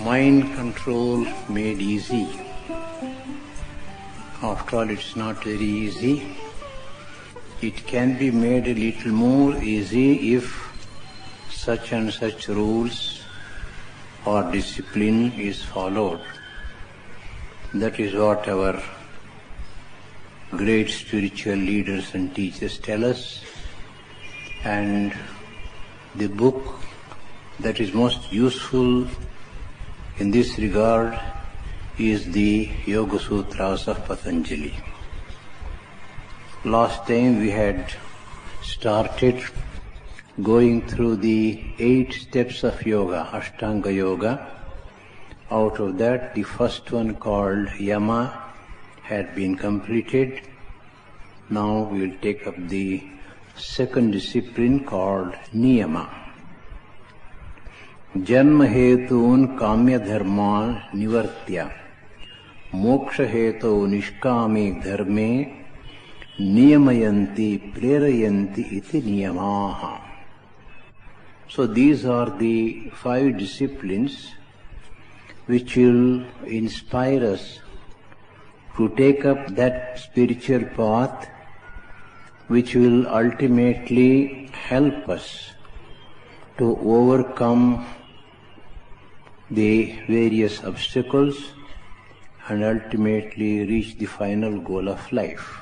Mind control made easy. After all, it's not very easy. It can be made a little more easy if such and such rules or discipline is followed. That is what our great spiritual leaders and teachers tell us. And the book that is most useful in this regard is the Yoga Sutras of Patanjali. Last time we had started going through the 8 steps of yoga, Ashtanga Yoga. Out of that, the first one called Yama had been completed. Now we will take up the second discipline called Niyama. Janma hetun kamya dharma nivartya moksha hetu nishkami dharme niyamayanti prerayanti iti niyamaha. So these are the 5 disciplines which will inspire us to take up that spiritual path which will ultimately help us to overcome the various obstacles and ultimately reach the final goal of life.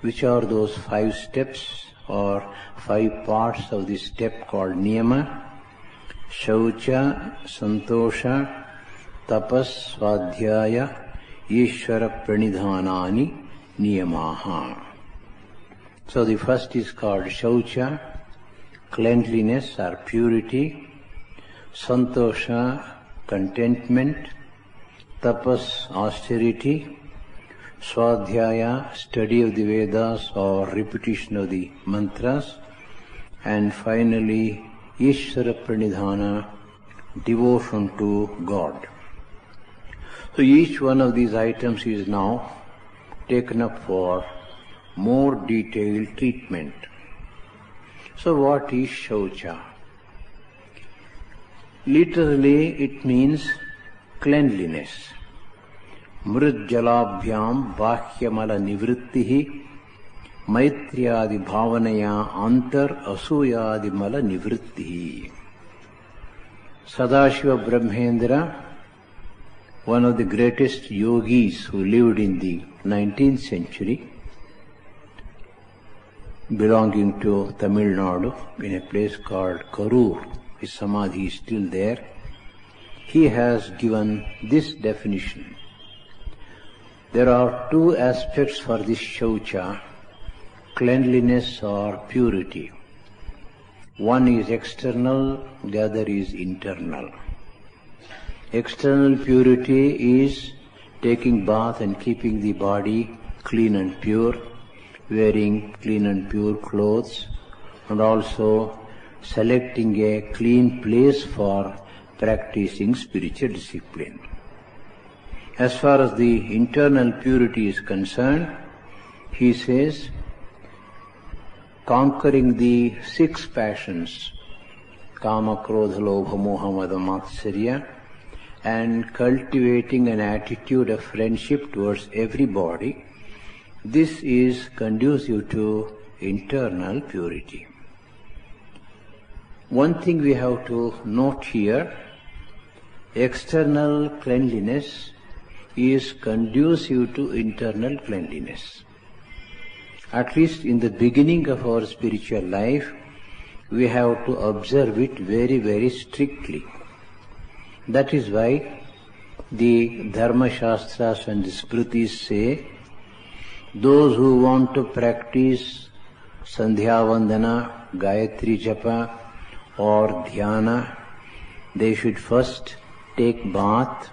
Which are those 5 steps or 5 parts of this step called Niyama? Shaucha, Santosha, Tapas, Swadhyaya, Ishvara Pranidhanani, Niyamaha. So the first is called Shaucha, cleanliness or purity. Santosha, contentment. Tapas, austerity. Swadhyaya, study of the Vedas or repetition of the mantras. And finally, Ishvara Pranidhana, devotion to God. So each one of these items is now taken up for more detailed treatment. So what is Shaucha? Literally it means cleanliness. Mrujjalabhyam bahyamala nivrittihi maitriyadi bhavanaya antar asuyadi mala nivrittihi. Sadashiva Brahmendra, one of the greatest yogis who lived in the 19th century, belonging to Tamil Nadu in a place called Karur. His samadhi is still there. He has given this definition. There are 2 aspects for this Shaucha, cleanliness or purity. One is external, the other is internal. External purity is taking bath and keeping the body clean and pure, wearing clean and pure clothes, and also selecting a clean place for practicing spiritual discipline. As far as the internal purity is concerned, he says, conquering the 6 passions, kama, krodha, lobha, moha, mada, matsarya, and cultivating an attitude of friendship towards everybody, this is conducive to internal purity. One thing we have to note here, external cleanliness is conducive to internal cleanliness. At least in the beginning of our spiritual life, we have to observe it very, very strictly. That is why the Dharma Shastras and the Smritis say, those who want to practice Sandhya Vandana, Gayatri Japa or Dhyana, they should first take bath,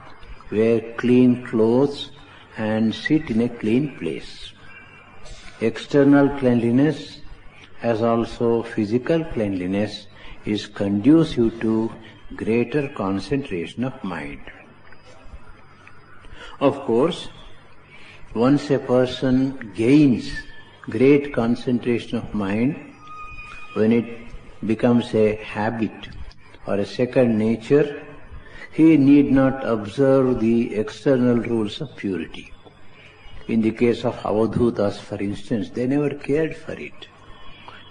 wear clean clothes and sit in a clean place. External cleanliness as also physical cleanliness is conducive to greater concentration of mind. Of course, once a person gains great concentration of mind, when it becomes a habit or a second nature, he need not observe the external rules of purity. In the case of Avadhutas, for instance, they never cared for it.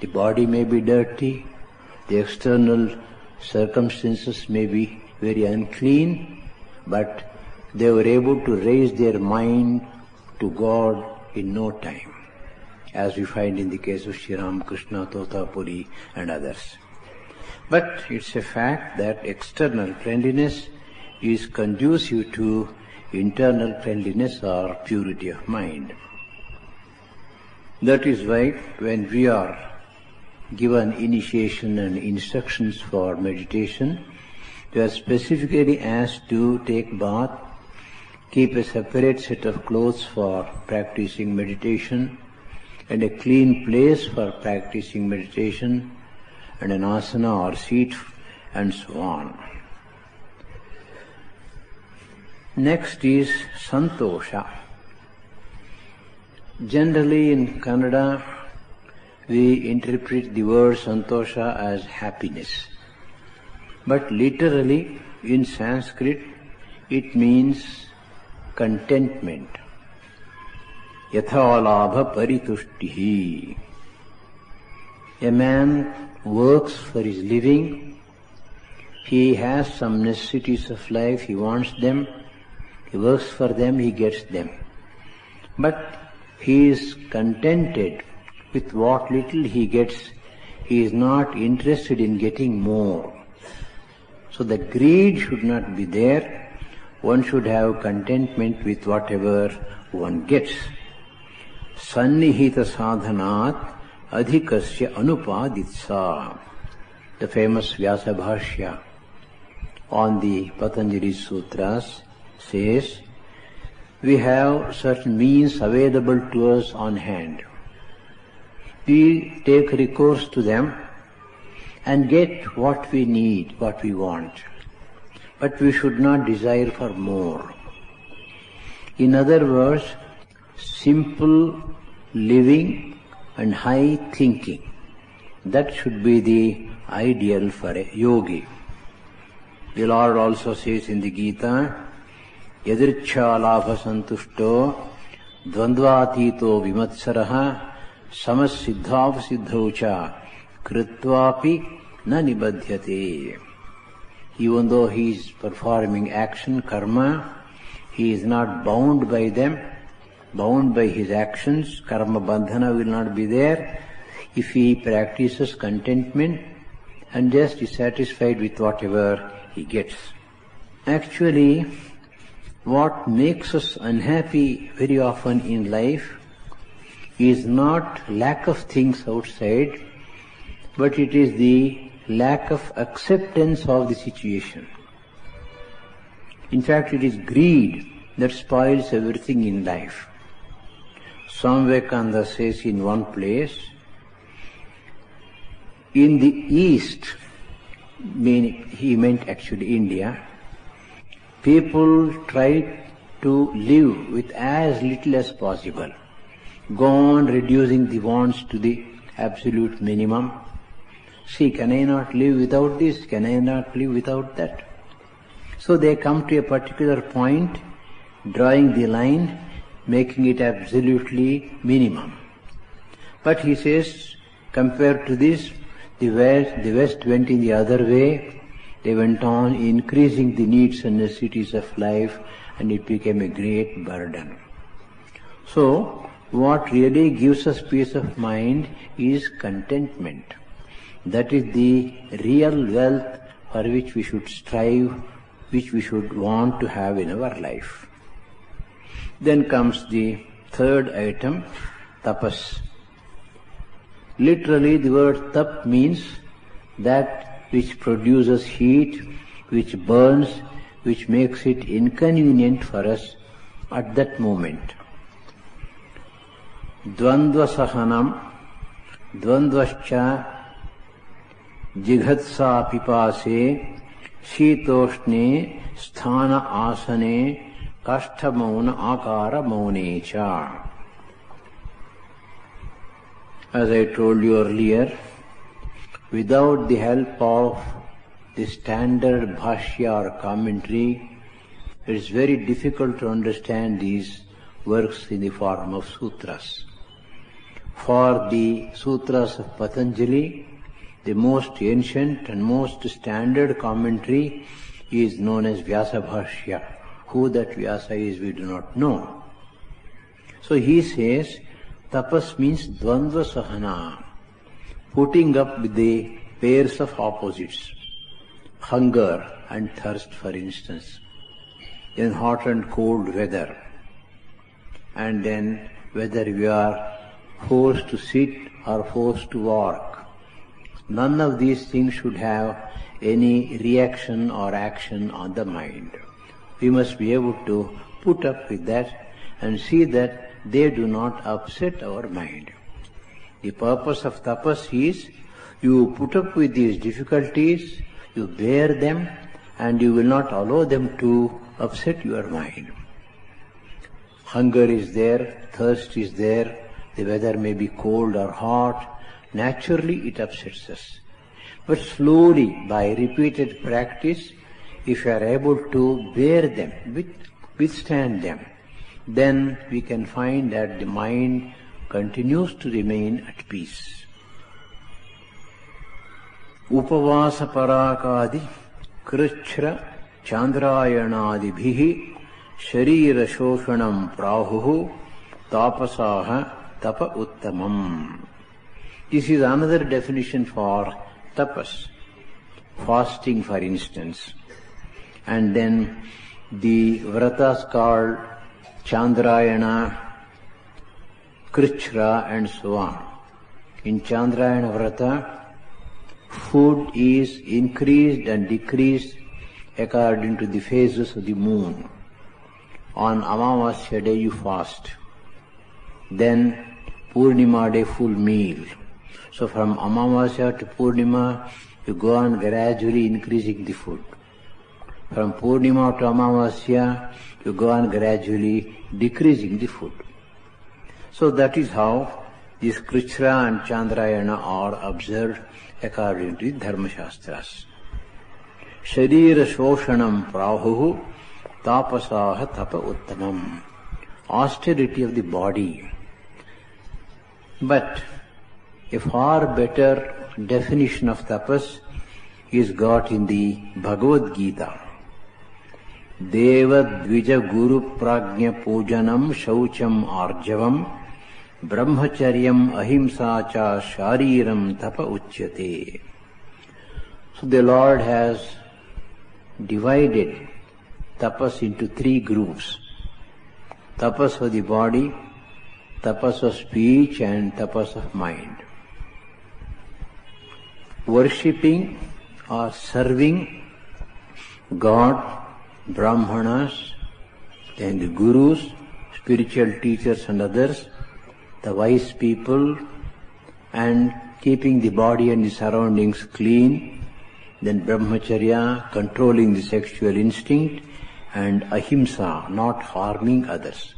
The body may be dirty, the external circumstances may be very unclean, but they were able to raise their mind to God in no time, as we find in the case of Sri Ramakrishna, Totapuri and others. But it's a fact that external cleanliness is conducive to internal cleanliness or purity of mind. That is why when we are given initiation and instructions for meditation, we are specifically asked to take bath, keep a separate set of clothes for practicing meditation, and a clean place for practicing meditation, and an asana or seat, and so on. Next is santosha. Generally in Kannada, we interpret the word santosha as happiness. But literally in Sanskrit, it means contentment. Yathalabha paritushtihi. A man works for his living, he has some necessities of life, he wants them, he works for them, he gets them. But he is contented with what little he gets, he is not interested in getting more. So the greed should not be there, one should have contentment with whatever one gets. Sannihita sadhanat adhikasya anupaditsa. The famous Vyasa Bhashya on the Patanjali Sutras says, we have certain means available to us on hand. We take recourse to them and get what we need, what we want. But we should not desire for more. In other words, simple living and high thinking. That should be the ideal for a yogi. The Lord also says in the Gita, Yadrichha labha santushto dvandvatito vimatsaraha samasiddhav siddhaucha kritvapi na nibadhyate. Even though he is performing action, karma, he is not bound by them, bound by his actions. Karma bandhana will not be there if he practices contentment and just is satisfied with whatever he gets. Actually, what makes us unhappy very often in life is not lack of things outside, but it is the lack of acceptance of the situation. In fact, it is greed that spoils everything in life. Swami Vivekananda says in one place, in the East, he meant actually India, people try to live with as little as possible, go on reducing the wants to the absolute minimum. See, can I not live without this? Can I not live without that? So they come to a particular point, drawing the line, making it absolutely minimum. But he says, compared to this, the West went in the other way. They went on increasing the needs and necessities of life, and it became a great burden. So, what really gives us peace of mind is contentment. That is the real wealth for which we should strive, which we should want to have in our life. Then comes the third item, tapas. Literally, the word tap means that which produces heat, which burns, which makes it inconvenient for us at that moment. Dvandva sahanam, dvandvascha, jighatsa pipase, shitoshne, sthana asane, kashta mauna akara maunecha. As I told you earlier, without the help of the standard bhashya or commentary, it is very difficult to understand these works in the form of sutras. For the sutras of Patanjali, the most ancient and most standard commentary is known as Vyasa Bhashya. Who that Vyasa is, we do not know. So he says, tapas means dvandva sahana, putting up with the pairs of opposites, hunger and thirst, for instance, in hot and cold weather, and then whether we are forced to sit or forced to walk. None of these things should have any reaction or action on the mind. We must be able to put up with that and see that they do not upset our mind. The purpose of tapas is you put up with these difficulties, you bear them, and you will not allow them to upset your mind. Hunger is there, thirst is there, the weather may be cold or hot. Naturally it upsets us. But slowly, by repeated practice, if you are able to bear them, withstand them, then we can find that the mind continues to remain at peace. Upavasa parakadi krichra chandrayanadibhihi sharira shoshanam prahuhu tapasaha tapa uttamam. This is another definition for tapas, fasting for instance. And then the vratas called Chandrayana, Krichra and so on. In Chandrayana Vrata, food is increased and decreased according to the phases of the moon. On Amavasya day you fast. Then Purnima day full meal. So from Amavasya to Purnima, you go on gradually increasing the food. From Purnima to Amavasya, you go on gradually decreasing the food. So that is how these Krichra and Chandrayana are observed according to the Dharma Shastras. Sharira Shoshanam Prahuhu Tapasaha Tapa Uttamam. Austerity of the body. But a far better definition of tapas is got in the Bhagavad Gita. Deva Dvija Guru Prajna Pujanam Shaucham Arjavam Brahmacharyam Ahimsa Cha Shariram Tapa Uchyate. So the Lord has divided tapas into three groups. Tapas of the body, tapas of speech and tapas of mind. Worshipping or serving God, Brahmanas, then the Gurus, spiritual teachers and others, the wise people, and keeping the body and the surroundings clean, then Brahmacharya, controlling the sexual instinct, and Ahimsa, not harming others.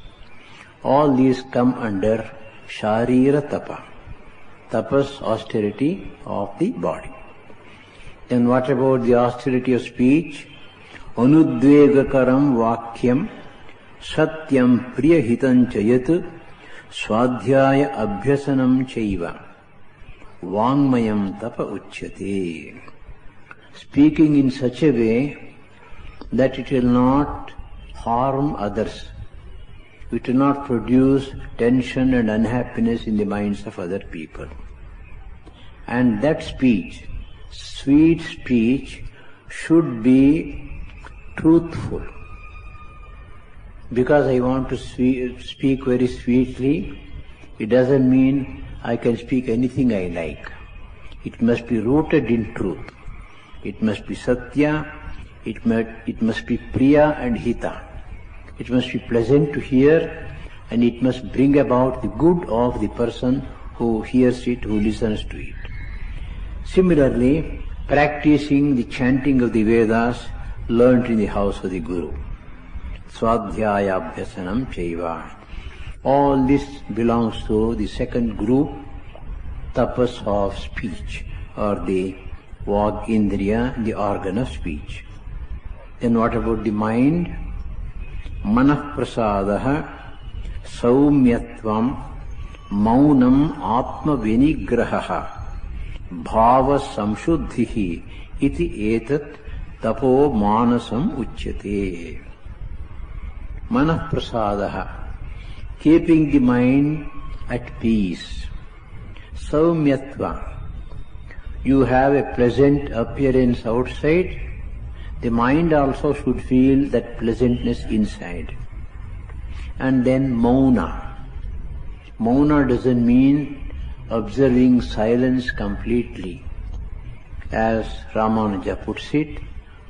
All these come under Sharira Tapa, tapas, austerity of the body. Then what about the austerity of speech? Anudvegakaram vakyam satyam priyahitam chayat swadhyaya abhyasanam chaiva vangmayam tapa uchyate. Speaking in such a way that it will not harm others. It will not produce tension and unhappiness in the minds of other people. And that speech, sweet speech, should be truthful. Because I want to speak very sweetly, it doesn't mean I can speak anything I like. It must be rooted in truth. It must be satya, it must be priya and hita. It must be pleasant to hear, and it must bring about the good of the person who hears it, who listens to it. Similarly, practicing the chanting of the Vedas learnt in the house of the Guru. Swadhyaya abhyasanam chaiva. All this belongs to the second group, tapas of speech, or the Vag Indriya, the organ of speech. Then what about the mind? Manah Prasadaha, Saumyatvam, Maunam Atma Vinigrahaha, Bhava Samshuddhihi, iti etat tapo manasam uchyate. Manah Prasadaha, keeping the mind at peace. Saumyatva, you have a pleasant appearance outside, the mind also should feel that pleasantness inside. And then mauna. Mauna doesn't mean observing silence completely. As Ramanuja puts it,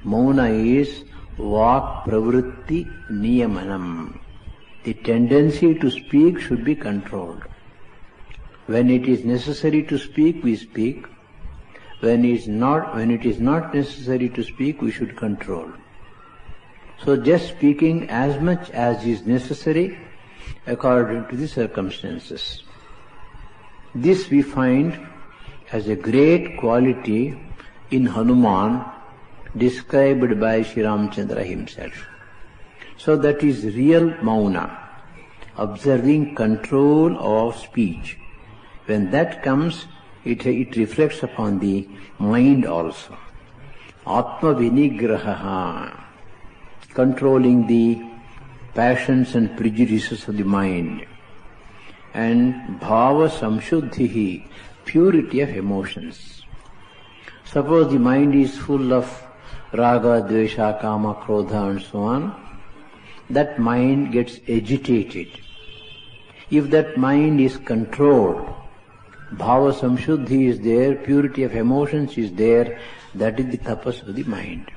mauna is vak pravritti niyamanam. The tendency to speak should be controlled. When it is necessary to speak, we speak. When it is not necessary to speak, we should control. So just speaking as much as is necessary according to the circumstances. This we find as a great quality in Hanuman described by Sri Ramchandra himself. So that is real mauna, observing control of speech. When that comes, it reflects upon the mind also. Atma vinigraha, controlling the passions and prejudices of the mind. And bhava samshuddhihi, purity of emotions. Suppose the mind is full of raga, dvesha, kama, krodha and so on, that mind gets agitated. If that mind is controlled, bhava samshuddhi is there, purity of emotions is there, that is the tapas of the mind.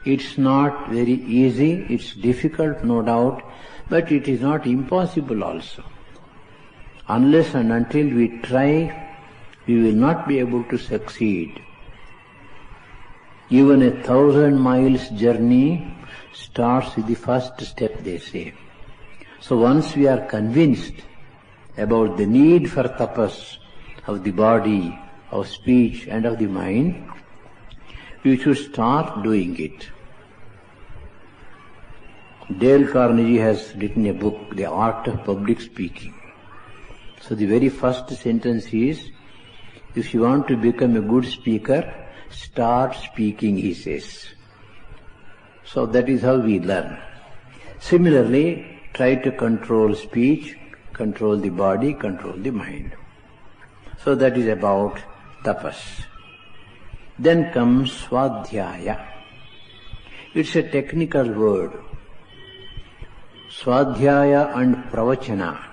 It's not very easy, it's difficult no doubt, but it is not impossible also. Unless and until we try, we will not be able to succeed. Even 1,000 miles journey starts with the first step, they say. So once we are convinced about the need for tapas of the body, of speech and of the mind, we should start doing it. Dale Carnegie has written a book, The Art of Public Speaking. So the very first sentence is, if you want to become a good speaker, start speaking, he says. So that is how we learn. Similarly, try to control speech, control the body, control the mind. So that is about tapas. Then comes swadhyaya. It's a technical word. Swadhyaya and pravachana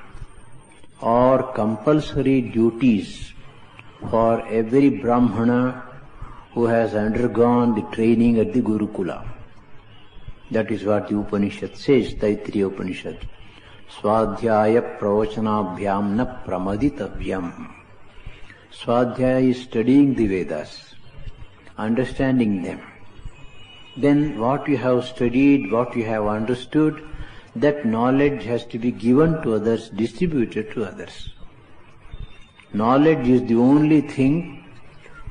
are compulsory duties for every brahmana who has undergone the training at the Gurukula. That is what the Upanishad says, Taittiriya Upanishad. Swadhyaya pravachanabhyam na pramaditavyam. Swadhyaya is studying the Vedas, understanding them. Then what you have studied, what you have understood, that knowledge has to be given to others, distributed to others. Knowledge is the only thing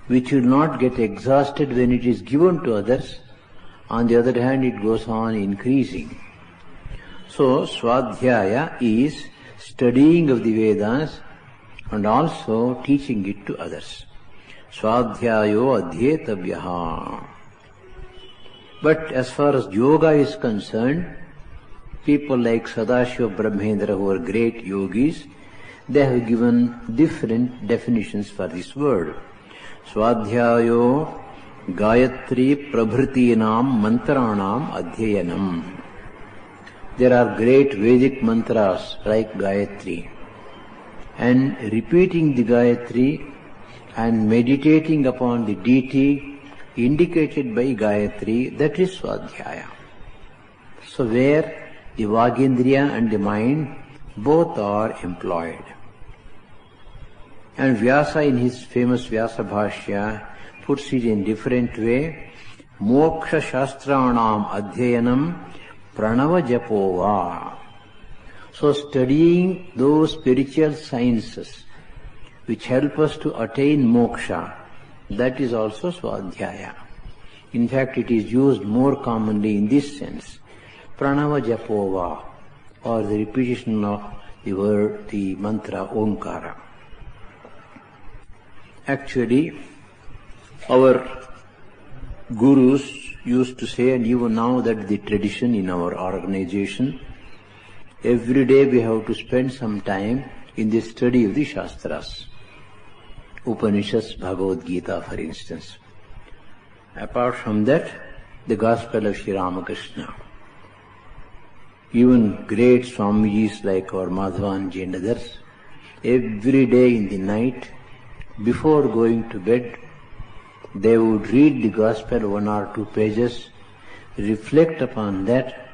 which will not get exhausted when it is given to others. On the other hand, it goes on increasing. So, Swadhyaya is studying of the Vedas and also teaching it to others. Swadhyayo adhyetavyaha. But as far as yoga is concerned, people like Sadashiva Brahmendra, who are great yogis, they have given different definitions for this word. Swadhyayo Gayatri Prabhritinam Mantranam Adhyayanam. There are great Vedic mantras like Gayatri. And repeating the Gayatri and meditating upon the deity indicated by Gayatri, that is Swadhyaya. So where the Vagindriya and the mind both are employed. And Vyasa in his famous Vyasa Bhashya puts it in different way. Moksha Shastranam Adhyayanam Pranava Japova. So studying those spiritual sciences which help us to attain moksha, that is also Swadhyaya. In fact, it is used more commonly in this sense. Pranava Japova, or the repetition of the word, the mantra Omkara. Actually, our gurus used to say, and even now that the tradition in our organization, every day we have to spend some time in the study of the Shastras. Upanishads, Bhagavad Gita, for instance. Apart from that, the Gospel of Sri Ramakrishna. Even great Swamijis like our Madhavanji and others, every day in the night, before going to bed, they would read the Gospel 1 or 2 pages, reflect upon that,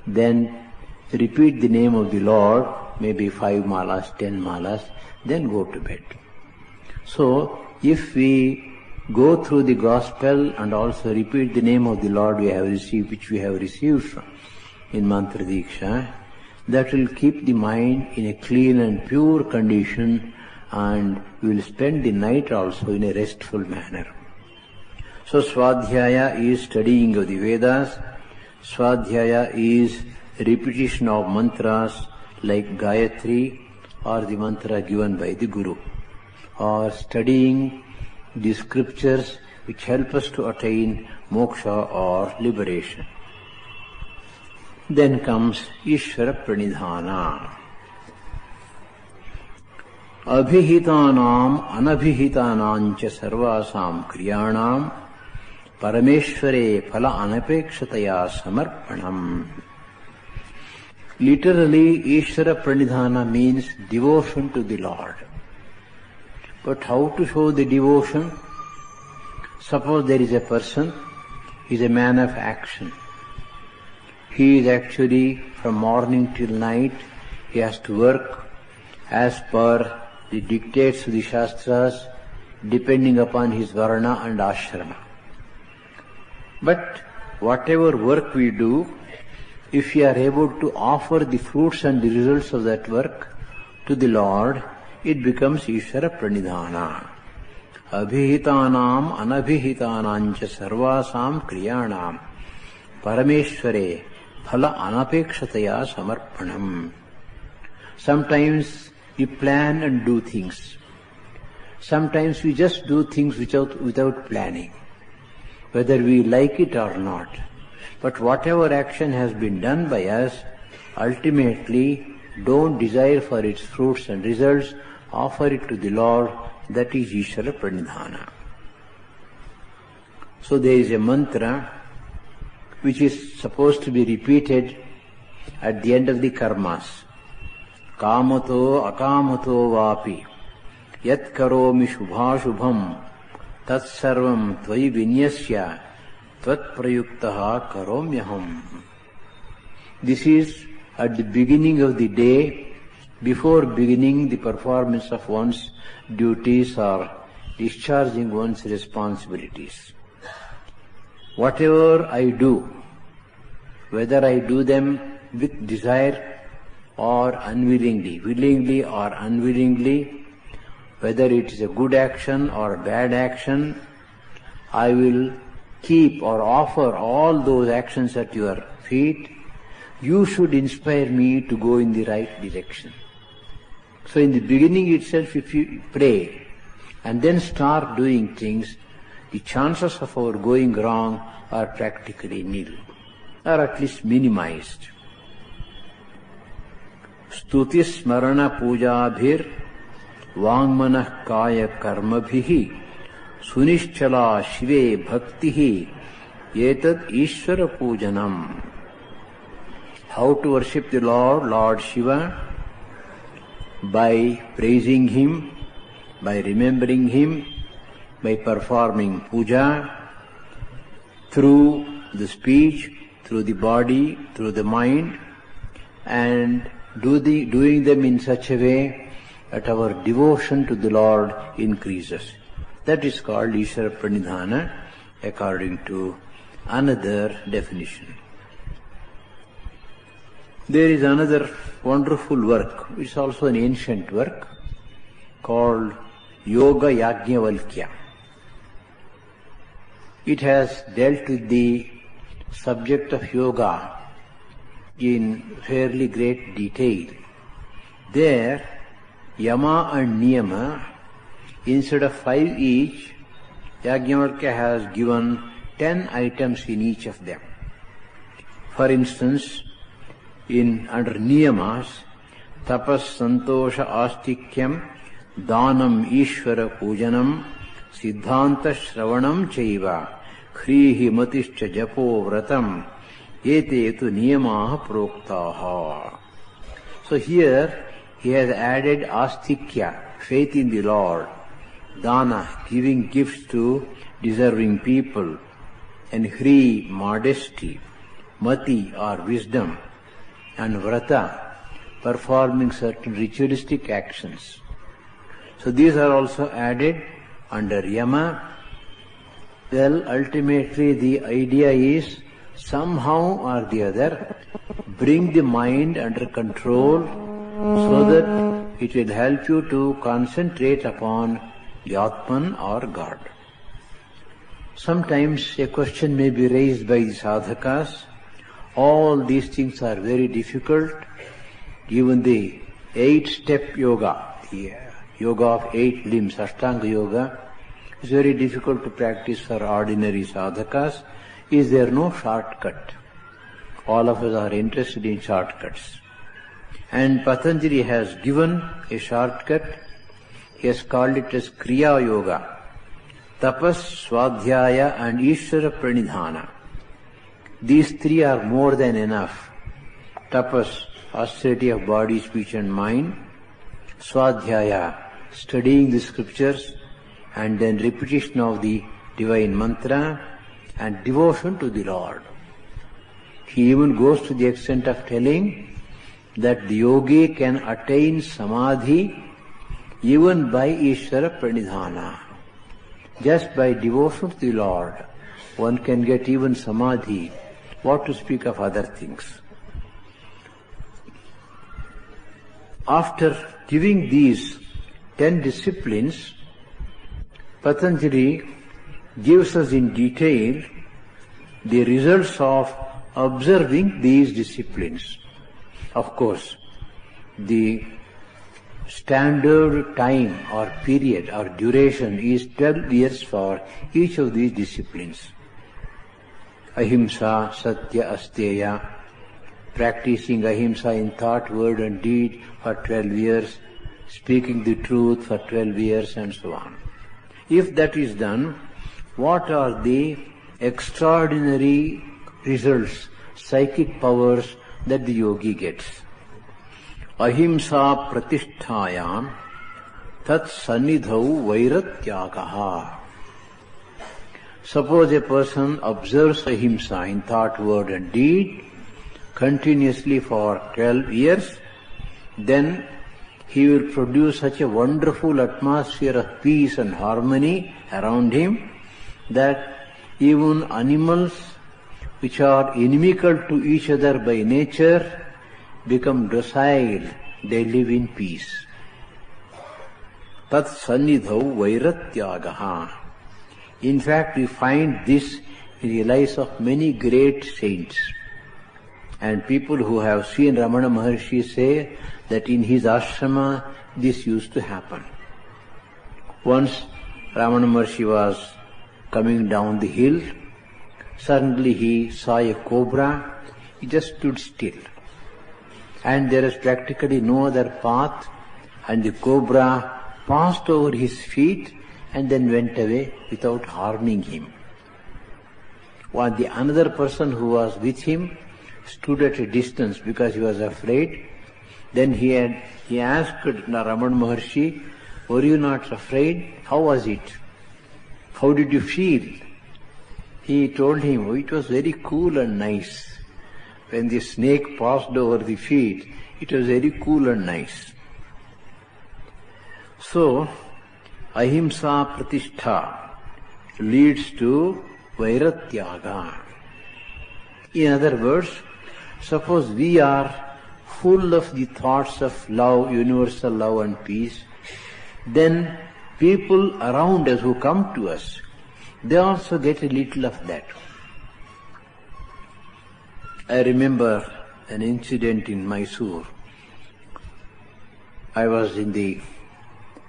then repeat the name of the Lord, maybe 5 malas, 10 malas, then go to bed. So, if we go through the Gospel and also repeat the name of the Lord we have received, which we have received from in Mantra Diksha, that will keep the mind in a clean and pure condition, and we will spend the night also in a restful manner. So Swadhyaya is studying of the Vedas, Swadhyaya is repetition of mantras like Gayatri or the mantra given by the Guru, or studying the scriptures which help us to attain moksha or liberation. Then comes Ishvara Pranidhana. Abhihitanam anabhihitanam cha sarvasam kriyanam parameshvare phala anapekshitaya samarpanam. Literally, Ishvara Pranidhana means devotion to the Lord. But how to show the devotion? Suppose there is a person, he is a man of action. He is actually, from morning till night, he has to work as per the dictates of the Shastras, depending upon his varna and ashrama. But whatever work we do, if we are able to offer the fruits and the results of that work to the Lord, it becomes Ishvara Pranidhana. Abhihitanam anabhihitanam cha sarvasam kriyanam parameshvare phala anapekshitaya samarpanam. Sometimes we plan and do things. Sometimes we just do things without planning, whether we like it or not. But whatever action has been done by us, ultimately don't desire for its fruits and results, offer it to the Lord. That is Ishvara Pranidhana. So there is a mantra which is supposed to be repeated at the end of the karmas. Kamato akamato vapi yat karomi shubhashubham tat sarvam tvayi vinyasya tvat prayuktaha karomyaham. This is at the beginning of the day, before beginning the performance of one's duties or discharging one's responsibilities. Whatever I do, whether I do them with desire or unwillingly, willingly or unwillingly, whether it is a good action or a bad action, I will keep or offer all those actions at your feet. You should inspire me to go in the right direction. So in the beginning itself, if you pray and then start doing things, the chances of our going wrong are practically nil, or at least minimized. Stuti smarana pujabhir vangmanah kaya karmabhihi sunischala shive bhaktihi etad Ishvara pujanam. How to worship the Lord, Lord Shiva? By praising Him, by remembering Him, by performing puja, through the speech, through the body, through the mind, and doing them in such a way that our devotion to the Lord increases. That is called Ishvara Pranidhana according to another definition. There is another wonderful work, which is also an ancient work, called Yoga Yajnavalkya. it has dealt with the subject of yoga in fairly great detail. There, yama and niyama, instead of 5 each, Yajnavalkya has given 10 items in each of them. For instance, under niyamas, tapas, santosha, astikyam, danam, ishvara, pujanam, siddhanta, shravanam, chaiva, khrihi, matischa, japo, vratam, ete tu niyamaha proktaha. So here he has added astikya, faith in the Lord, dana, giving gifts to deserving people, and hri, modesty, mati or wisdom, and vrata, performing certain ritualistic actions. So these are also added under yama. Well, ultimately the idea is somehow or the other bring the mind under control so that it will help you to concentrate upon the Atman or God. Sometimes a question may be raised by the sadhakas. All these things are very difficult. Even the 8-step yoga, the yoga of 8 limbs, Ashtanga yoga, is very difficult to practice for ordinary sadhakas. Is there no shortcut? All of us are interested in shortcuts. And Patanjali has given a shortcut. He has called it as Kriya Yoga. Tapas, Swadhyaya and Ishvara Pranidhana. These 3 are more than enough. Tapas, austerity of body, speech and mind. Swadhyaya, studying the scriptures and then repetition of the divine mantra and devotion to the Lord. He even goes to the extent of telling that the yogi can attain samadhi even by Ishvara Pranidhana. Just by devotion to the Lord, one can get even samadhi, what to speak of other things. After giving these 10 disciplines, Patanjali gives us in detail the results of observing these disciplines. Of course, the standard time or period or duration is 12 years for each of these disciplines. Ahimsa, Satya, Asteya, practicing ahimsa in thought, word and deed for 12 years, speaking the truth for 12 years and so on. If that is done, what are the extraordinary results, psychic powers that the yogi gets? Ahimsa pratisthayam tat sannidhau vairatyagaha. Suppose a person observes ahimsa in thought, word and deed continuously for 12 years, then he will produce such a wonderful atmosphere of peace and harmony around him that even animals which are inimical to each other by nature become docile, they live in peace. Tat sannidhau vairatyagaha. In fact, we find this in the lives of many great saints. And people who have seen Ramana Maharshi say that in his ashrama this used to happen. Once Ramana Maharshi was coming down the hill, suddenly he saw a cobra, he just stood still. And there was practically no other path, and the cobra passed over his feet and then went away without harming him. While the another person who was with him stood at a distance because he was afraid. Then he asked Ramana Maharshi, were you not afraid? How was it? How did you feel? He told him, it was very cool and nice. When the snake passed over the feet, it was very cool and nice. So, ahimsa pratishtha leads to vairatyaga. In other words, suppose we are full of the thoughts of love, universal love and peace, then people around us who come to us, they also get a little of that. I remember an incident in Mysore. I was in the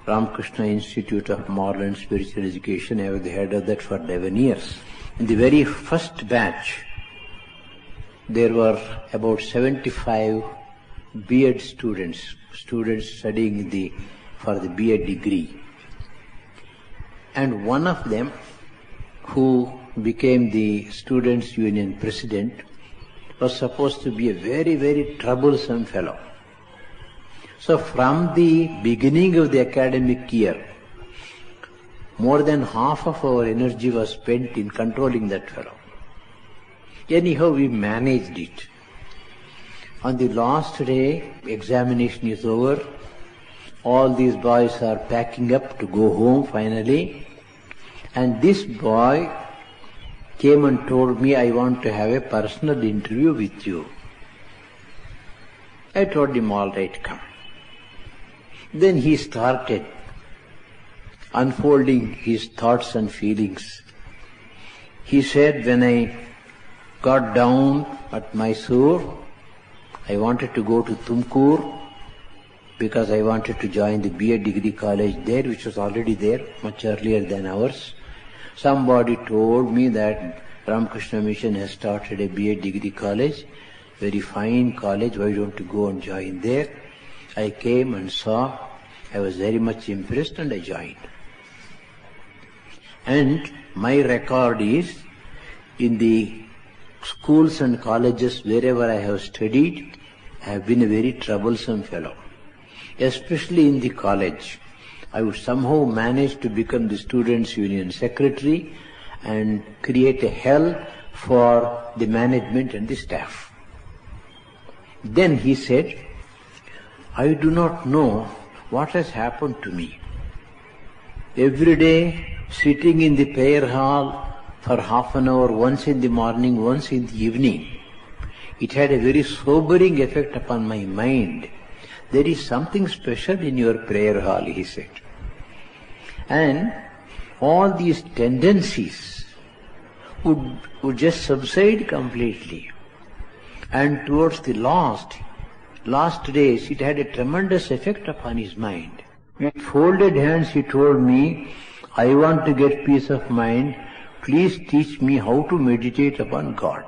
Ramakrishna Institute of Moral and Spiritual Education. I was the head of that for 11 years. In the very first batch, there were about 75 B.Ed students studying for the B.Ed degree. And one of them, who became the Students' Union president, was supposed to be a very, very troublesome fellow. So from the beginning of the academic year, more than half of our energy was spent in controlling that fellow. Anyhow, we managed it. On the last day, examination is over. All these boys are packing up to go home finally. And this boy came and told me, I want to have a personal interview with you. I told him, all right, come. Then he started unfolding his thoughts and feelings. He said, when I got down at Mysore, I wanted to go to Tumkur because I wanted to join the B.Ed degree college there, which was already there much earlier than ours. Somebody told me that Ramakrishna Mission has started a B.Ed degree college, very fine college, why don't you go and join there? I came and saw, I was very much impressed and I joined. And my record is, in the schools and colleges wherever I have studied, I have been a very troublesome fellow. Especially in the college, I would somehow manage to become the Students' Union secretary and create a hell for the management and the staff. Then he said, I do not know what has happened to me. Every day, sitting in the prayer hall for half an hour, once in the morning, once in the evening, it had a very sobering effect upon my mind. There is something special in your prayer hall, he said. And all these tendencies would just subside completely. And towards the last days, it had a tremendous effect upon his mind. With folded hands, he told me, I want to get peace of mind. Please teach me how to meditate upon God.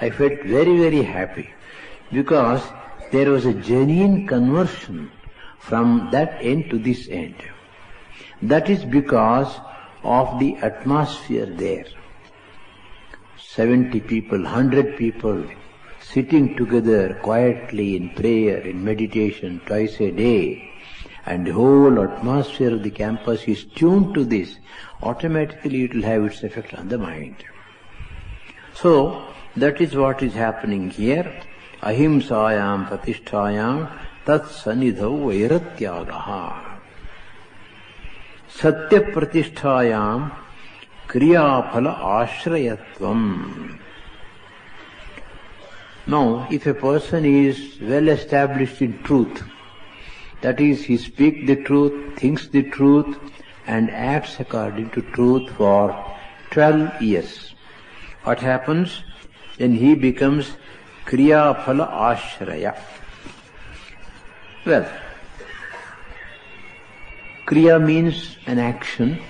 I felt very, very happy because there was a genuine conversion from that end to this end. That is because of the atmosphere there. 70 people, 100 people sitting together quietly in prayer, in meditation twice a day, and the whole atmosphere of the campus is tuned to this. Automatically it will have its effect on the mind. So, that is what is happening here. Ahimsayam pratisthayam tat sanidhau vairatyagaha. Satya pratisthayam kriyaphala ashrayatvam. Now, if a person is well established in truth, that is, he speaks the truth, thinks the truth, and acts according to truth for 12 years, what happens? Then he becomes kriya phala ashraya. Well, kriya means an action.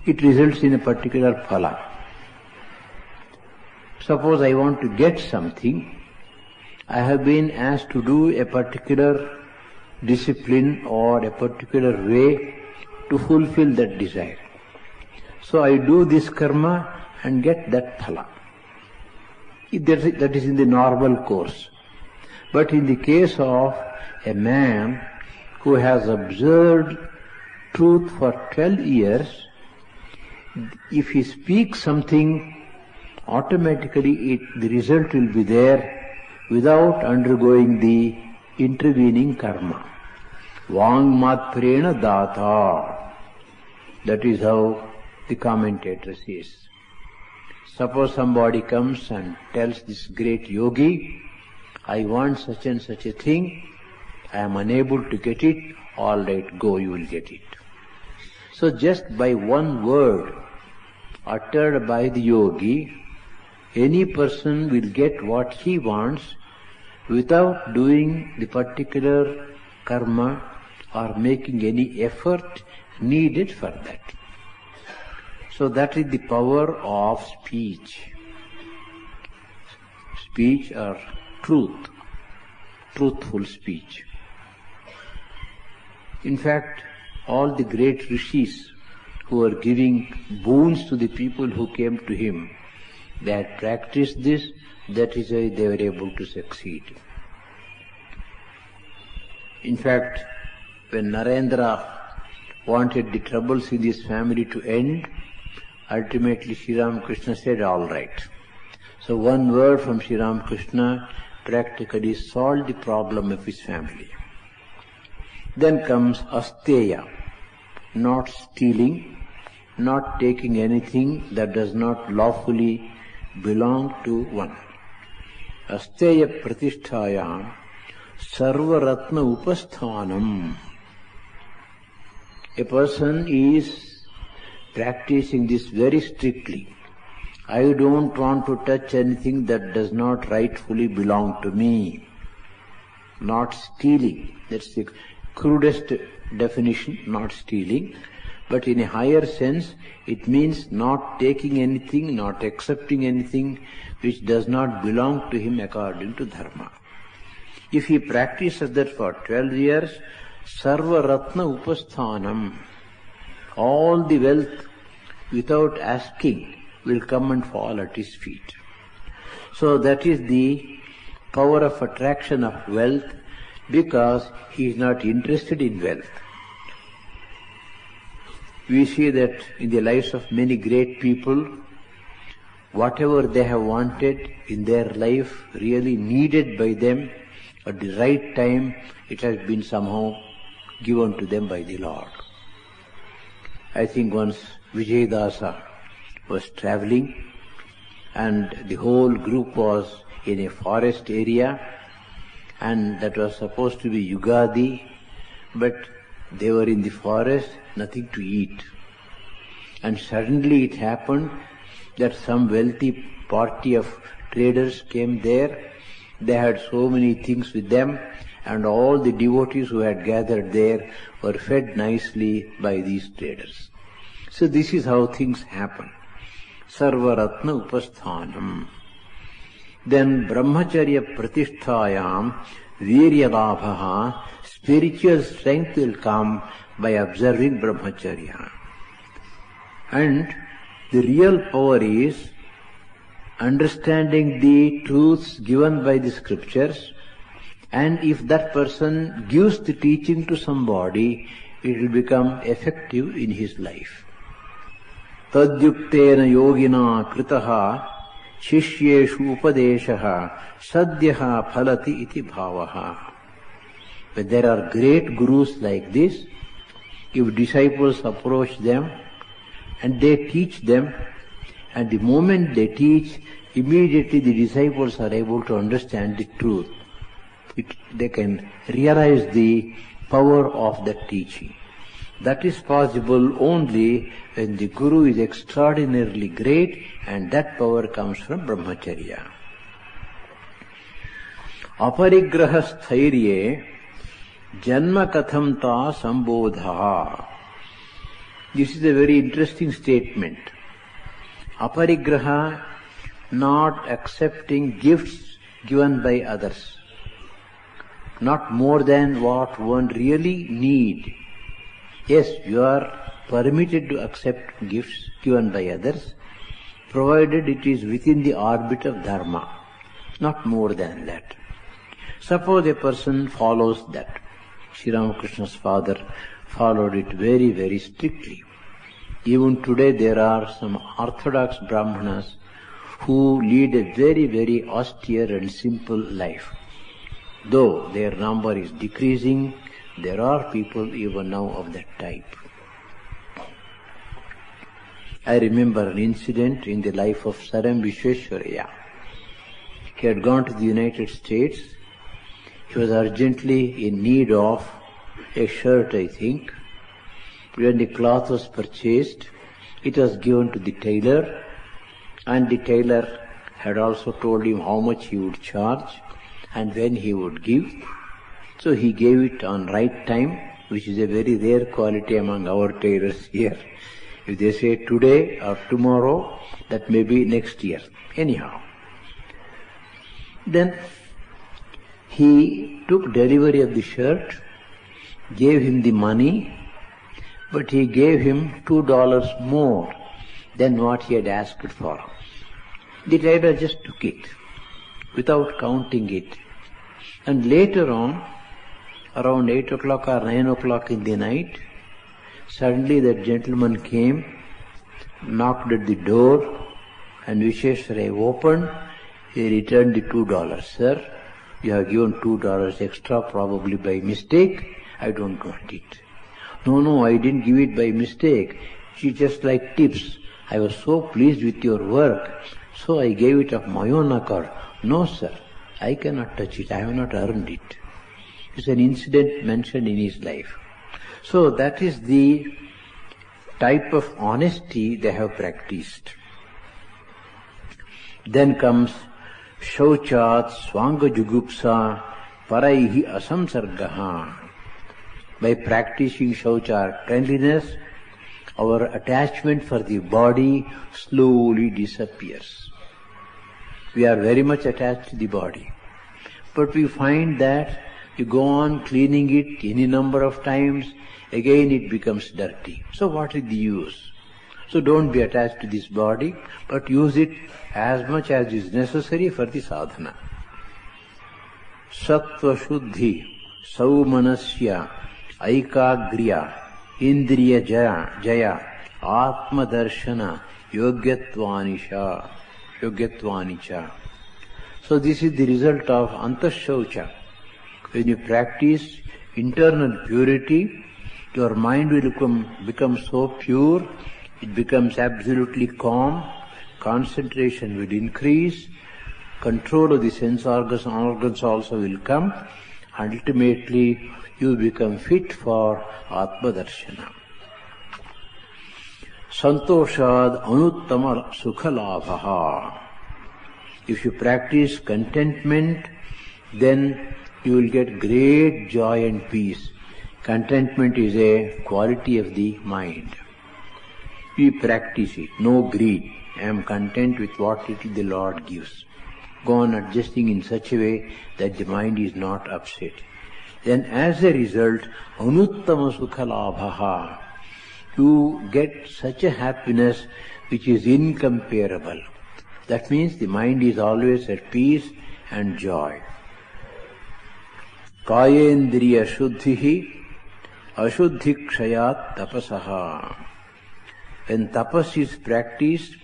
It results in a particular phala. Suppose I want to get something, I have been asked to do a particular discipline or a particular way to fulfill that desire. So I do this karma and get that phala. That is in the normal course. But in the case of a man who has observed truth for 12 years, if he speaks something, automatically the result will be there without undergoing the intervening karma. Vang matrena data. That is how the commentator says. Suppose somebody comes and tells this great yogi, I want such and such a thing, I am unable to get it, all right, go, you will get it. So just by one word, uttered by the yogi, any person will get what he wants without doing the particular karma or making any effort needed for that. So that is the power of speech. Speech or truth, truthful speech. In fact, all the great rishis who were giving boons to the people who came to him, they had practiced this, that is why they were able to succeed. In fact, when Narendra wanted the troubles in his family to end, ultimately Sri Ramakrishna said, all right. So one word from Sri Ramakrishna practically solved the problem of his family. Then comes asteya, not stealing, not taking anything that does not lawfully belong to one. Asteya pratisthayam sarvaratna upasthanam. A person is practicing this very strictly. I don't want to touch anything that does not rightfully belong to me. Not stealing. That's the crudest definition, not stealing. But in a higher sense, it means not taking anything, not accepting anything which does not belong to him according to dharma. If he practices that for 12 years, sarva ratna upasthanam, all the wealth without asking will come and fall at his feet. So that is the power of attraction of wealth, because he is not interested in wealth. We see that in the lives of many great people, whatever they have wanted in their life, really needed by them, at the right time, it has been somehow given to them by the Lord. I think once Vijayadasa was travelling and the whole group was in a forest area, and that was supposed to be Yugadi, but they were in the forest, nothing to eat. And suddenly it happened that some wealthy party of traders came there. They had so many things with them, and all the devotees who had gathered there were fed nicely by these traders. So this is how things happen. Sarvaratna upasthanam. Then brahmacharya pratisthayam viryalabhaha, spiritual strength will come by observing brahmacharya. And the real power is understanding the truths given by the scriptures, and if that person gives the teaching to somebody, it will become effective in his life. Tadyuktena yogina kritaha shishyeshu upadeshaha sadhyaha phalati iti bhavaha. But there are great gurus like this. If disciples approach them and they teach them, and the moment they teach, immediately the disciples are able to understand the truth. They can realize the power of that teaching. That is possible only when the Guru is extraordinarily great, and that power comes from brahmacharya. Aparigraha sthairye janma katham ta sambodha. This is a very interesting statement. Aparigraha, not accepting gifts given by others, not more than what one really need. Yes, you are permitted to accept gifts given by others, provided it is within the orbit of dharma, not more than that. Suppose a person follows that. Sri Ramakrishna's father followed it very, very strictly. Even today there are some orthodox brahmanas who lead a very, very austere and simple life. Though their number is decreasing, there are people even now of that type. I remember an incident in the life of Saram Vishweshwaraya. He had gone to the United States. He was urgently in need of a shirt, I think. When the cloth was purchased, It was given to the tailor, and the tailor had also told him how much he would charge and when he would give. So he gave it on right time, which is a very rare quality among our tailors here. If they say today or tomorrow, that may be next year. Anyhow. Then he took delivery of the shirt, gave him the money, but he gave him $2 more than what he had asked for. The tailor just took it without counting it. And later on, around 8 o'clock or 9 o'clock in the night, suddenly that gentleman came, knocked at the door, and Visheshwara opened. He returned the $2. Sir, you have given $2 extra, probably by mistake. I don't want it. No, I didn't give it by mistake. She just like tips. I was so pleased with your work, so I gave it of my own accord. No, sir, I cannot touch it. I have not earned it. It's an incident mentioned in his life. So that is the type of honesty they have practiced. Then comes Shauchat Swanga Jugupsa Paraihi Asamsargaha. By practicing Shaucha, cleanliness, our attachment for the body slowly disappears. We are very much attached to the body. But we find that you go on cleaning it any number of times, again it becomes dirty. So what is the use? So don't be attached to this body, but use it as much as is necessary for the sadhana. Sattva Shuddhi, Saumanasya, Aikagriya, Indriya Jaya, Atma Darshana, Yogyatvanisha. So this is the result of Antashaucha. When you practice internal purity, your mind will become so pure, it becomes absolutely calm, concentration will increase, control of the sense organs also will come, and ultimately you become fit for Atma Darshana. Santoshad Anuttama Sukhalabhaha. If you practice contentment, then you will get great joy and peace. Contentment is a quality of the mind. We practice it, no greed. I am content with what little the Lord gives. Go on adjusting in such a way that the mind is not upset. Then as a result, Anuttama Sukhalabhaha, you get such a happiness which is incomparable. That means the mind is always at peace and joy. Kayendriya Shuddhihi Ashuddhi Kshayat Tapasaha. When tapas is practiced,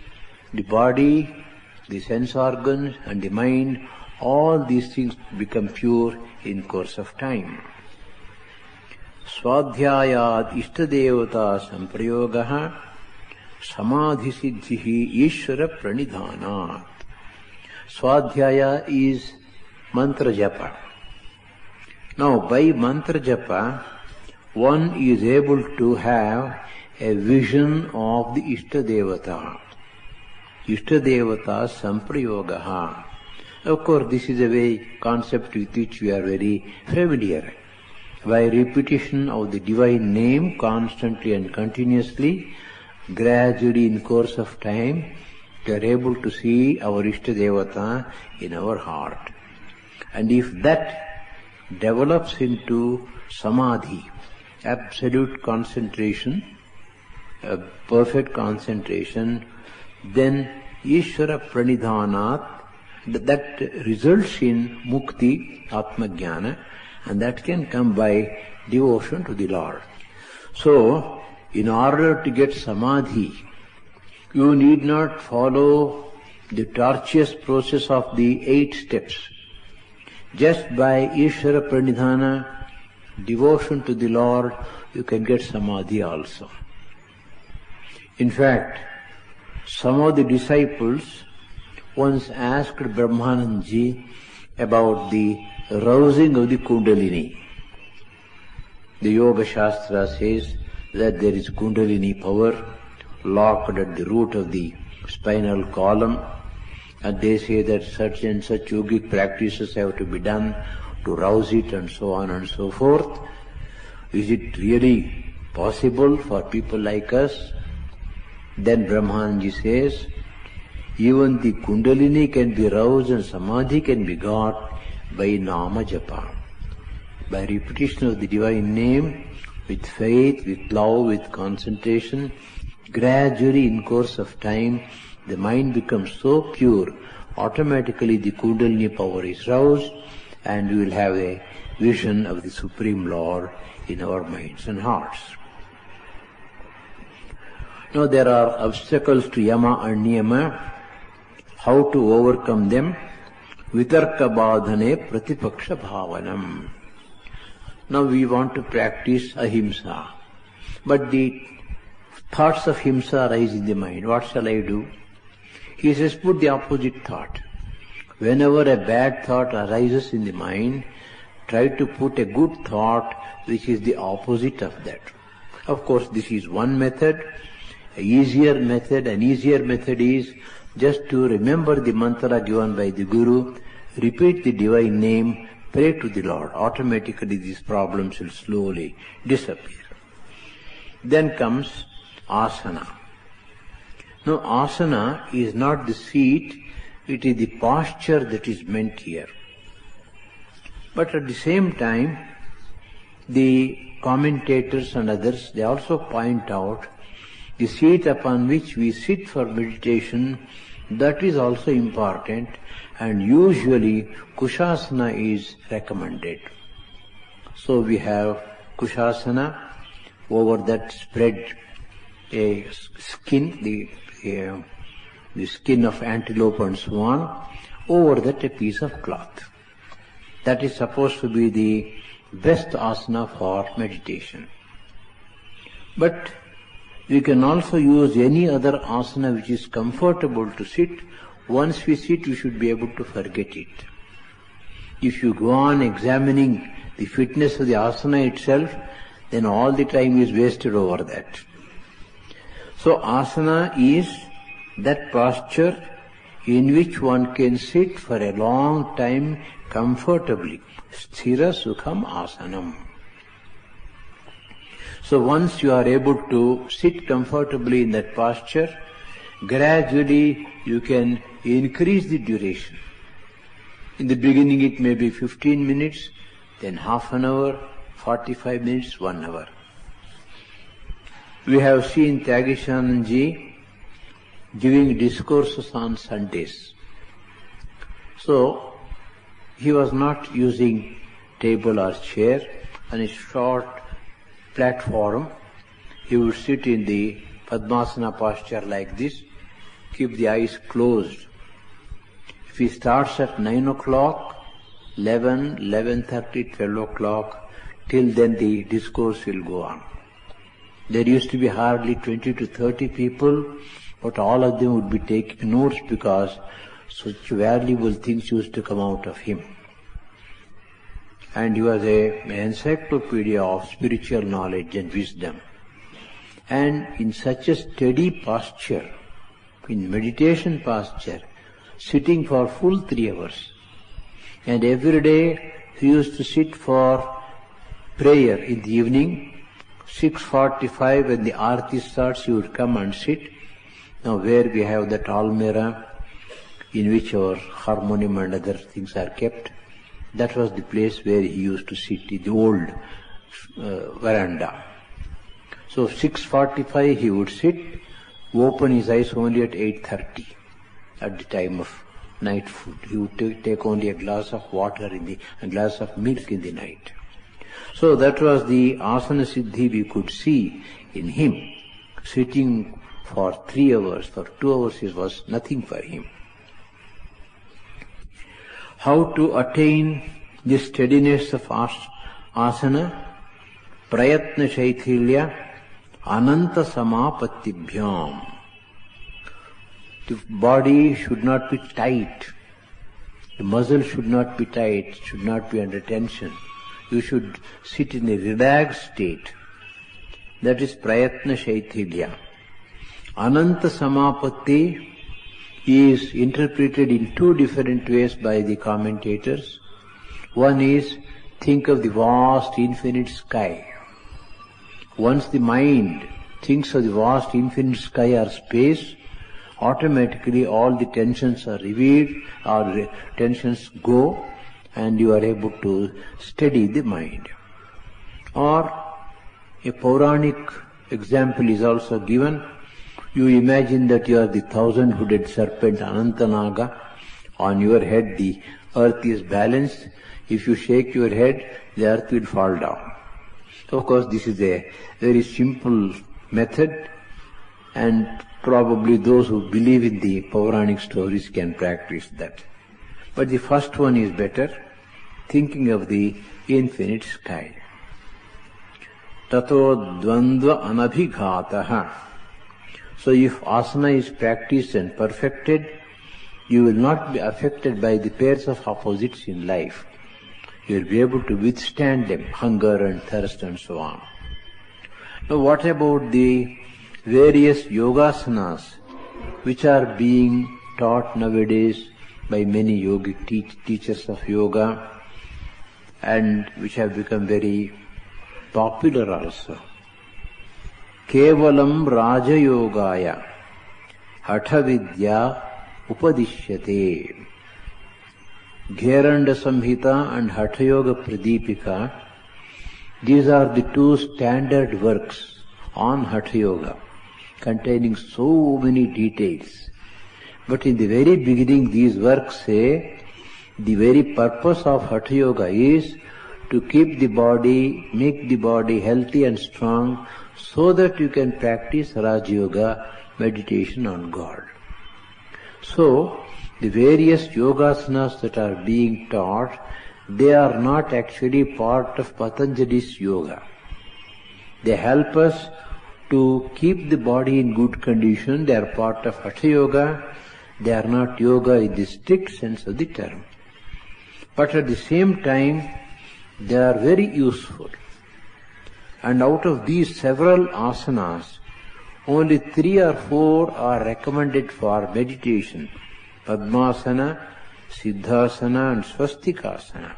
the body, the sense organs and the mind, all these things become pure in course of time. Swadhyayad Ishtadevata Samprayogaha Samadhi Siddhihi Ishvara Pranidhanat. Swadhyaya is mantra japa. Now by mantra japa, one is able to have a vision of the Ishtadevata. Ishtadevata Samprayogaha. Of course, this is a very concept with which we are very familiar. By repetition of the divine name constantly and continuously, gradually in course of time, we are able to see our Ishtadevata in our heart. And if that develops into Samadhi, absolute concentration, perfect concentration, then Ishvara Pranidhanat, that results in Mukti, Atma Jnana, and that can come by devotion to the Lord. So, in order to get Samadhi, you need not follow the tortuous process of the 8 steps. Just by Ishvara Pranidhana, devotion to the Lord, you can get Samadhi also. In fact, some of the disciples once asked Brahmanandaji about the rousing of the Kundalini. The Yoga Shastra says that there is Kundalini power locked at the root of the spinal column, and they say that such and such yogic practices have to be done to rouse it and so on and so forth. Is it really possible for people like us? Then Brahmanji says, even the Kundalini can be roused and Samadhi can be got by Nama Japa. By repetition of the divine name, with faith, with love, with concentration, gradually in course of time, the mind becomes so pure, automatically the Kundalini power is roused, and we will have a vision of the Supreme Lord in our minds and hearts. Now there are obstacles to Yama and Niyama. How to overcome them? Vitarka badhane pratipaksha bhavanam. Now we want to practice ahimsa, but the thoughts of himsa arise in the mind. What shall I do? He says, put the opposite thought. Whenever a bad thought arises in the mind, try to put a good thought which is the opposite of that. Of course, this is one method. An easier method is just to remember the mantra given by the Guru, repeat the divine name, pray to the Lord. Automatically these problems will slowly disappear. Then comes asana. Now asana is not the seat, it is the posture that is meant here. But at the same time, the commentators and others, they also point out the seat upon which we sit for meditation, that is also important, and usually Kushasana is recommended. So we have Kushasana, over that spread a skin, the skin of antelope and swan, over that a piece of cloth. That is supposed to be the best asana for meditation. But we can also use any other asana which is comfortable to sit. Once we sit, we should be able to forget it. If you go on examining the fitness of the asana itself, then all the time is wasted over that. So asana is that posture in which one can sit for a long time comfortably. Sthira sukham asanam. So once you are able to sit comfortably in that posture, gradually you can increase the duration. In the beginning it may be 15 minutes, then half an hour, 45 minutes, 1 hour. We have seen Tyagishananji giving discourses on Sundays. So he was not using table or chair. On a short platform, he would sit in the Padmasana posture like this, keep the eyes closed. If he starts at 9 o'clock, 11, 11:30, 12 o'clock, till then the discourse will go on. There used to be hardly 20 to 30 people, but all of them would be taking notes because such valuable things used to come out of him. And he was an encyclopedia of spiritual knowledge and wisdom. And in such a steady posture, in meditation posture, sitting for full 3 hours. And every day he used to sit for prayer in the evening. 6:45 when the arati starts, he would come and sit. Now where we have that almirah in which our harmonium and other things are kept, that was the place where he used to sit in the old veranda. So 6:45 he would sit, open his eyes only at 8:30 at the time of night food. He would take only a glass of water a glass of milk in the night. So that was the asana siddhi we could see in him. Sitting for 3 hours, for 2 hours, it was nothing for him. How to attain the steadiness of asana? Prayatna shaithilya ananta samapattibhyam. The body should not be tight. The muscle should not be tight, should not be under tension. You should sit in a relaxed state. That is prayatna shaithilya. Ananta Samapatti is interpreted in two different ways by the commentators. One is, think of the vast infinite sky. Once the mind thinks of the vast infinite sky or space, automatically all the tensions are relieved, or tensions go, and you are able to steady the mind. Or a Puranic example is also given. You imagine that you are the 1,000-hooded serpent Anantanaga. On your head the earth is balanced. If you shake your head, the earth will fall down. Of course, this is a very simple method, and probably those who believe in the Puranic stories can practice that. But the first one is better, thinking of the infinite sky. Tato dvandva anabhighataha. So if asana is practiced and perfected, you will not be affected by the pairs of opposites in life. You will be able to withstand them, hunger and thirst and so on. Now what about the various yogasanas which are being taught nowadays by many yogic teachers of yoga, and which have become very popular also? Kevalam Raja Yogaya Hatha Vidya Upadishyate. Gheranda Samhita and Hatha Yoga Pradipika, these are the two standard works on Hatha Yoga, containing so many details. But in the very beginning, these works say the very purpose of Hatha Yoga is to keep the body, make the body healthy and strong, so that you can practice Raja Yoga, meditation on God. So, the various yogasanas that are being taught, they are not actually part of Patanjali's yoga. They help us to keep the body in good condition. They are part of Hatha Yoga. They are not yoga in the strict sense of the term. But at the same time, they are very useful. And out of these several asanas, only 3 or 4 are recommended for meditation. Padmasana, Siddhasana and Swastikasana.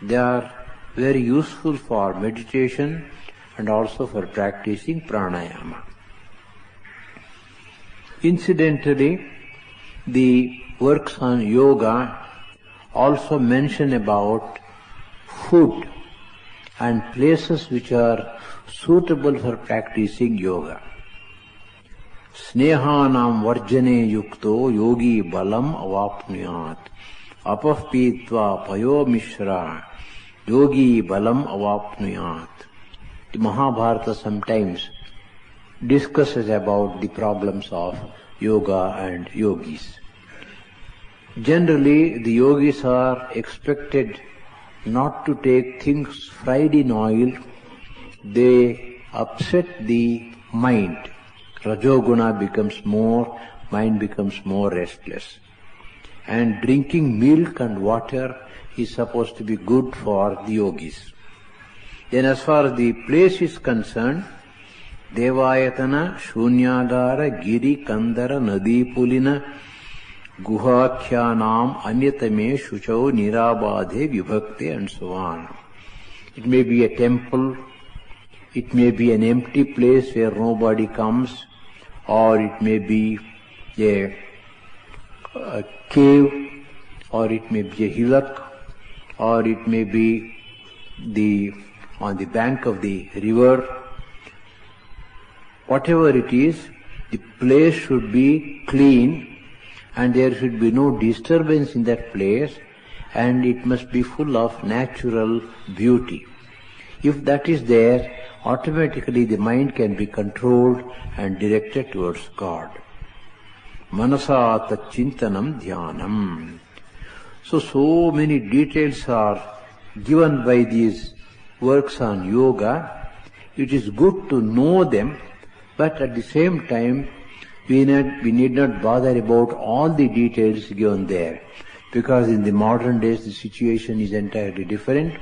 They are very useful for meditation and also for practicing pranayama. Incidentally, the works on yoga also mention about food and places which are suitable for practicing yoga. Snehanam varjane yukto yogi balam avapnuyat. Apah pitva payo mishra yogi balam avapnuyat. The Mahabharata sometimes discusses about the problems of yoga and yogis. Generally, the yogis are expected not to take things fried in oil. They upset the mind. Rajoguna becomes more, mind becomes more restless. And drinking milk and water is supposed to be good for the yogis. Then as far as the place is concerned, Devayatana, Shunyagara, Giri, Kandara, Nadi, Pulina, Guhakhyanam, Anyatame, Shuchau, Nirabadhe, Vibhakte and so on. It may be a temple, it may be an empty place where nobody comes, or it may be a cave, or it may be a hillock, or it may be on the bank of the river. Whatever it is, the place should be clean and there should be no disturbance in that place, and it must be full of natural beauty. If that is there, automatically the mind can be controlled and directed towards God. Manasa tachintanam dhyanam. So many details are given by these works on yoga. It is good to know them, but at the same time, we need not bother about all the details given there, because in the modern days the situation is entirely different.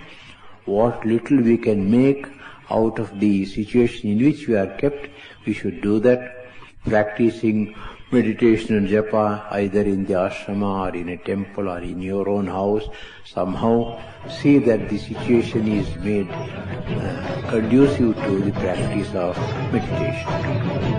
What little we can make out of the situation in which we are kept, we should do that. practicing meditation and japa either in the ashrama or in a temple or in your own house, somehow see that the situation is made conducive to the practice of meditation.